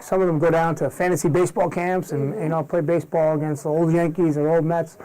some of them go down to fantasy baseball camps and play baseball against the old Yankees or old Mets.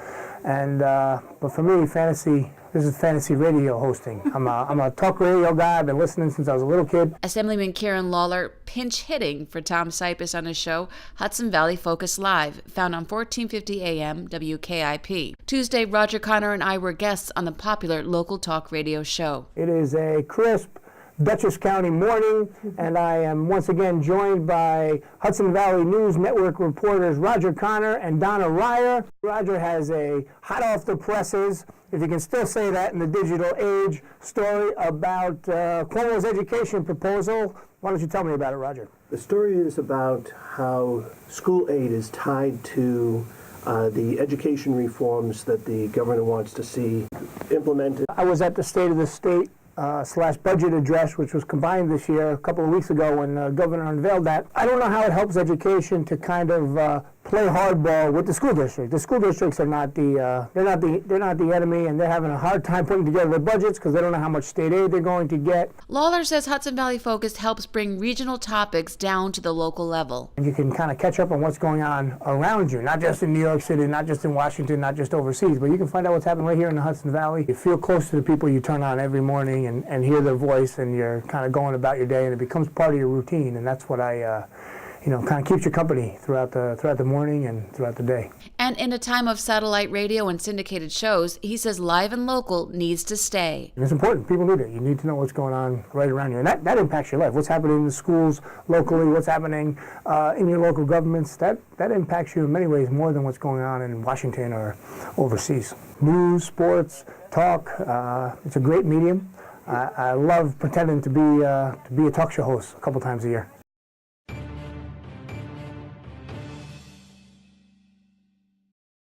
And but for me, this is fantasy radio hosting. I'm a talk radio guy. I've been listening since I was a little kid. Assemblyman Kieran Lalor pinch hitting for Tom Sipos on his show, Hudson Valley Focus Live, found on 1450 AM WKIP. Tuesday, Roger Connor and I were guests on the popular local talk radio show. It is a crisp Dutchess County morning, and I am once again joined by Hudson Valley News Network reporters Roger Connor and Donna Ryer. Roger has a hot off the presses, if you can still say that in the digital age, story about Cuomo's education proposal. Why don't you tell me about it, Roger? The story is about how school aid is tied to the education reforms that the governor wants to see implemented. I was at the State of the State / budget address, which was combined this year a couple of weeks ago when the governor unveiled that. I don't know how it helps education to kind of play hardball with the school district. The school districts are not they're not the enemy, and they're having a hard time putting together their budgets because they don't know how much state aid they're going to get. Lalor says Hudson Valley Focus helps bring regional topics down to the local level. And you can kind of catch up on what's going on around you, not just in New York City, not just in Washington, not just overseas, but you can find out what's happening right here in the Hudson Valley. You feel close to the people you turn on every morning and hear their voice, and you're kind of going about your day, and it becomes part of your routine, and that's what I kind of keeps you company throughout the morning and throughout the day. And in a time of satellite radio and syndicated shows, he says live and local needs to stay. And it's important. People need it. You need to know what's going on right around you. And that impacts your life. What's happening in the schools locally, what's happening in your local governments, that impacts you in many ways more than what's going on in Washington or overseas. News, sports, talk, it's a great medium. I love pretending to be a talk show host a couple times a year.